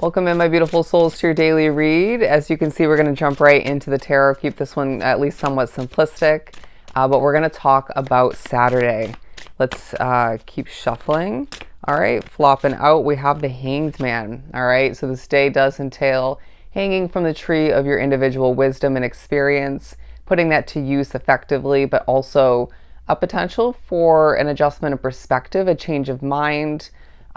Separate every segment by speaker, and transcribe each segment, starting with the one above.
Speaker 1: Welcome in, my beautiful souls, to your daily read. As you can see, we're going to jump right into the tarot. Keep this one at least somewhat simplistic, but we're going to talk about Saturday. Let's keep shuffling. All right, flopping out, we have the Hanged Man. All right, so this day does entail hanging from the tree of your individual wisdom and experience, putting that to use effectively, but also a potential for an adjustment of perspective, a change of mind.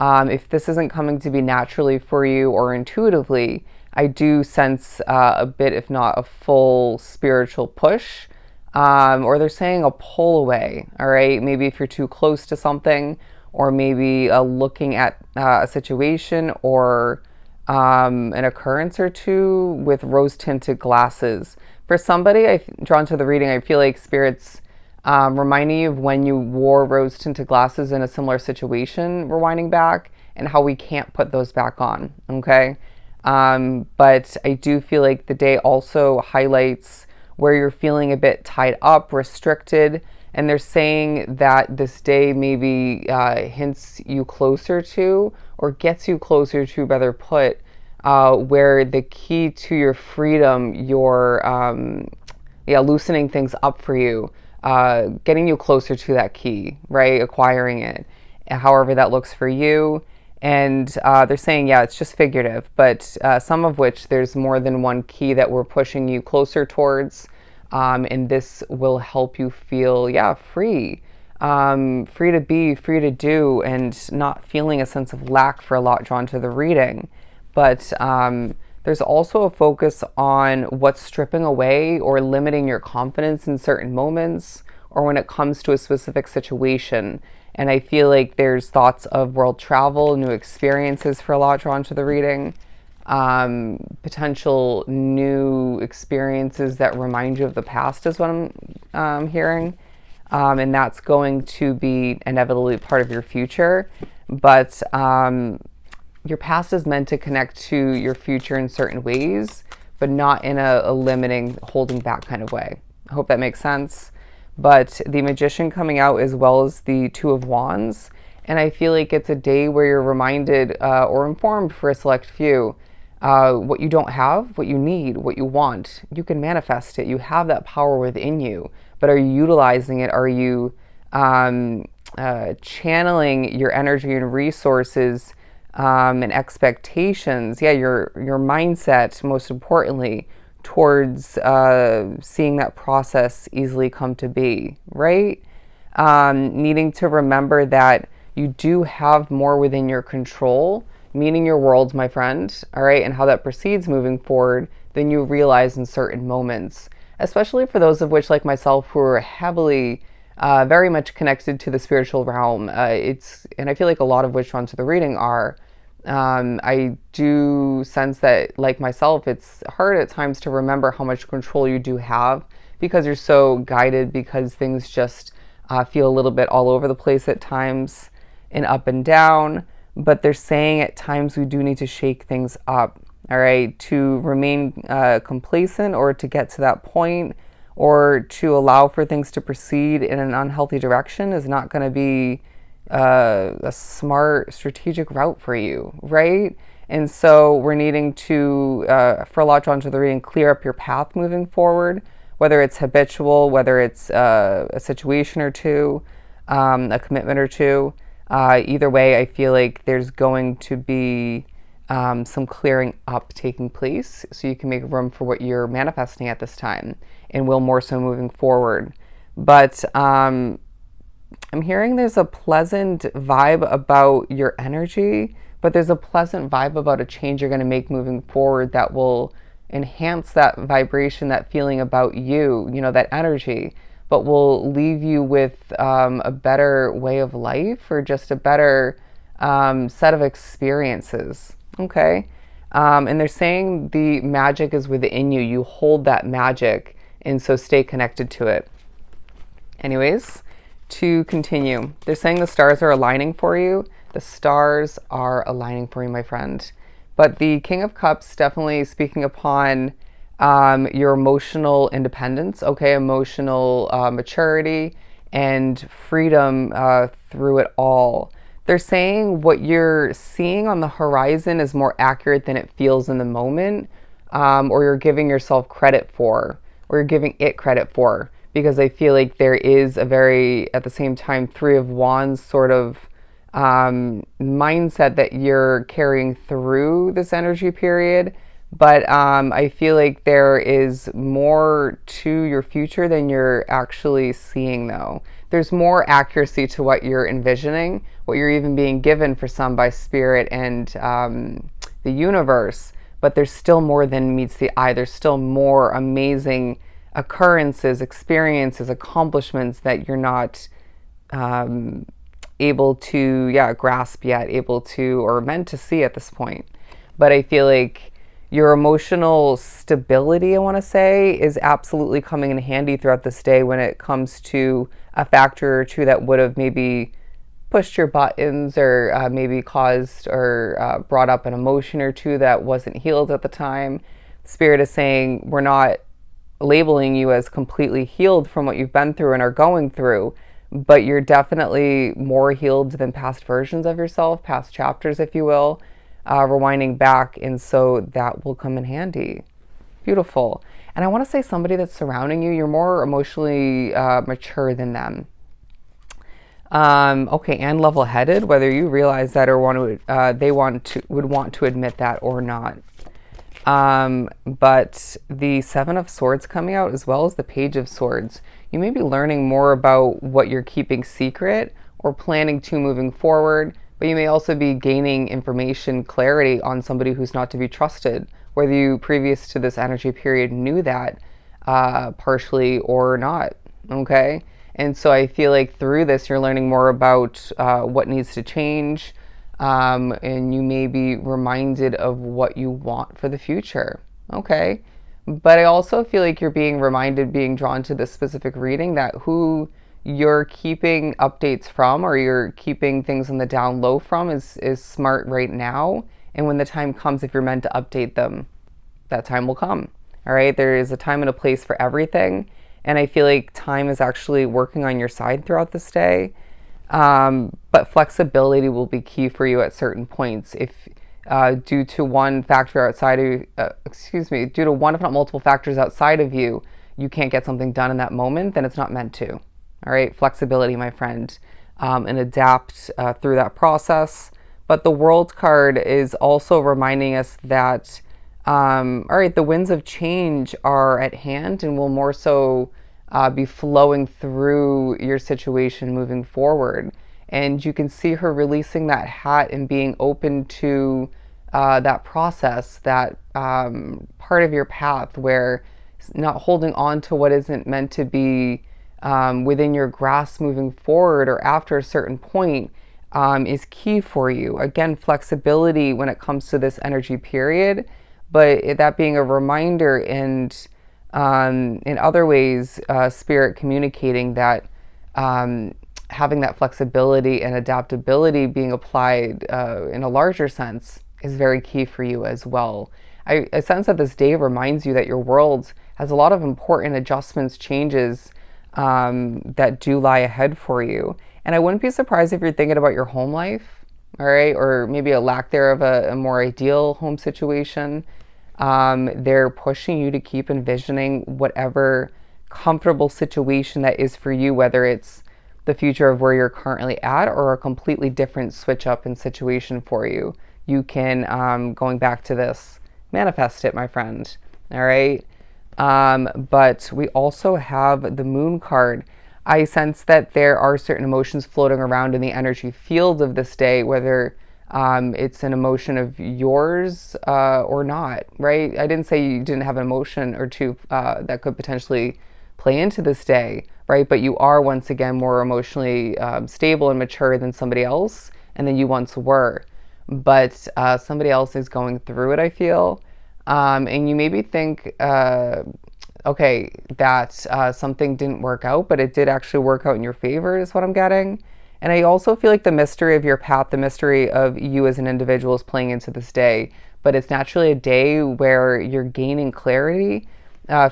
Speaker 1: If this isn't coming to be naturally for you or intuitively, I do sense a bit, if not a full spiritual push, or they're saying a pull away. All right, maybe if you're too close to something, or maybe looking at a situation or an occurrence or two with rose tinted glasses. For somebody I've drawn to the reading, I feel like spirits reminding you of when you wore rose tinted glasses in a similar situation, rewinding back, and how we can't put those back on, okay? But I do feel like the day also highlights where you're feeling a bit tied up, restricted, and they're saying that this day maybe hints you closer to, or gets you closer to, better put, where the key to your freedom, your loosening things up for you, getting you closer to that key, right? Acquiring it, however that looks for you. And they're saying, yeah, it's just figurative, but some of which there's more than one key that we're pushing you closer towards. And this will help you feel, free. Free to be, free to do, and not feeling a sense of lack for a lot drawn to the reading. But there's also a focus on what's stripping away or limiting your confidence in certain moments, or when it comes to a specific situation. And I feel like there's thoughts of world travel, new experiences for a lot drawn to the reading, potential new experiences that remind you of the past is what I'm hearing. And that's going to be inevitably part of your future. But your past is meant to connect to your future in certain ways, but not in a limiting, holding back kind of way. I hope that makes sense. But the Magician coming out, as well as the Two of Wands. And I feel like it's a day where you're reminded or informed for a select few what you don't have, what you need, what you want. You can manifest it. You have that power within you. But are you utilizing it? Are you channeling your energy and resources and expectations, your mindset, most importantly, towards seeing that process easily come to be, right? Needing to remember that you do have more within your control, meaning your world, my friend, all right, and how that proceeds moving forward than you realize in certain moments, especially for those of which, like myself, who are heavily very much connected to the spiritual realm. And I feel like a lot of which onto the reading are. I do sense that, like myself, it's hard at times to remember how much control you do have, because you're so guided, because things just feel a little bit all over the place at times and up and down. But they're saying at times we do need to shake things up, all right, to remain complacent, or to get to that point, or to allow for things to proceed in an unhealthy direction is not going to be a smart strategic route for you, right? And so we're needing to, for a lot drawn to the reading, clear up your path moving forward, whether it's habitual, whether it's a situation or two, a commitment or two. Either way, I feel like there's going to be some clearing up taking place, so you can make room for what you're manifesting at this time, and will more so moving forward. But I'm hearing there's a pleasant vibe about your energy, but there's a pleasant vibe about a change you're going to make moving forward that will enhance that vibration, that feeling about you, that energy, but will leave you with a better way of life, or just a better set of experiences, okay? And they're saying the magic is within you. You hold that magic, and so stay connected to it. Anyways, to continue, they're saying the stars are aligning for you. The stars are aligning for you, my friend. But the King of Cups definitely speaking upon your emotional independence, okay, emotional maturity and freedom through it all. They're saying what you're seeing on the horizon is more accurate than it feels in the moment, or you're giving yourself credit for, or you're giving it credit for, because I feel like there is a very, at the same time, Three of Wands sort of mindset that you're carrying through this energy period. But I feel like there is more to your future than you're actually seeing, though. There's more accuracy to what you're envisioning, what you're even being given for some by spirit and the universe. But there's still more than meets the eye. There's still more amazing occurrences, experiences, accomplishments that you're not able to, grasp yet, able to, or meant to see at this point. But I feel like your emotional stability, I want to say, is absolutely coming in handy throughout this day when it comes to a factor or two that would have maybe pushed your buttons or maybe caused or brought up an emotion or two that wasn't healed at the time. Spirit is saying we're not labeling you as completely healed from what you've been through and are going through, but you're definitely more healed than past versions of yourself, past chapters, if you will. Rewinding back, and so that will come in handy. Beautiful. And I want to say somebody that's surrounding you, you're more emotionally mature than them. Okay, and level-headed, whether you realize that or would want to admit that or not. But the Seven of Swords coming out, as well as the Page of Swords, you may be learning more about what you're keeping secret or planning to moving forward. But you may also be gaining information, clarity on somebody who's not to be trusted, whether you, previous to this energy period, knew that partially or not, okay? And so I feel like through this, you're learning more about what needs to change, and you may be reminded of what you want for the future, okay? But I also feel like you're being reminded, being drawn to this specific reading, that who you're keeping updates from or you're keeping things on the down low from is smart right now. And when the time comes, if you're meant to update them, that time will come. All right. There is a time and a place for everything. And I feel like time is actually working on your side throughout this day. But flexibility will be key for you at certain points. If due to one factor outside of, due to one, if not multiple factors outside of you, you can't get something done in that moment, then it's not meant to. All right, flexibility, my friend, and adapt through that process. But the World card is also reminding us that, all right, the winds of change are at hand and will more so be flowing through your situation moving forward. And you can see her releasing that hat and being open to that process, that part of your path where not holding on to what isn't meant to be within your grasp moving forward or after a certain point is key for you. Again, flexibility when it comes to this energy period, but that being a reminder and in other ways, spirit communicating that having that flexibility and adaptability being applied in a larger sense is very key for you as well. I sense that this day reminds you that your world has a lot of important adjustments, changes that do lie ahead for you. And I wouldn't be surprised if you're thinking about your home life, all right, or maybe a lack thereof, a more ideal home situation. They're pushing you to keep envisioning whatever comfortable situation that is for you, whether it's the future of where you're currently at or a completely different switch up in situation for you. You can, going back to this, manifest it, my friend, all right? But we also have the Moon card. I sense that there are certain emotions floating around in the energy field of this day, whether it's an emotion of yours or not, right? I didn't say you didn't have an emotion or two that could potentially play into this day, right? But you are, once again, more emotionally stable and mature than somebody else and than you once were. But somebody else is going through it, I feel. And you maybe think, okay, that something didn't work out, but it did actually work out in your favor is what I'm getting. And I also feel like the mystery of your path, the mystery of you as an individual is playing into this day. But it's naturally a day where you're gaining clarity,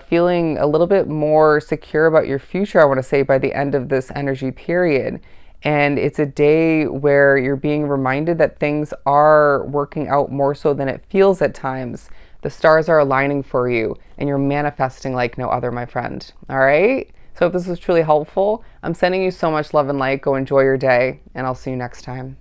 Speaker 1: feeling a little bit more secure about your future, I want to say, by the end of this energy period. And it's a day where you're being reminded that things are working out more so than it feels at times. The stars are aligning for you and you're manifesting like no other, my friend. All right? So if this was truly helpful, I'm sending you so much love and light. Go enjoy your day, and I'll see you next time.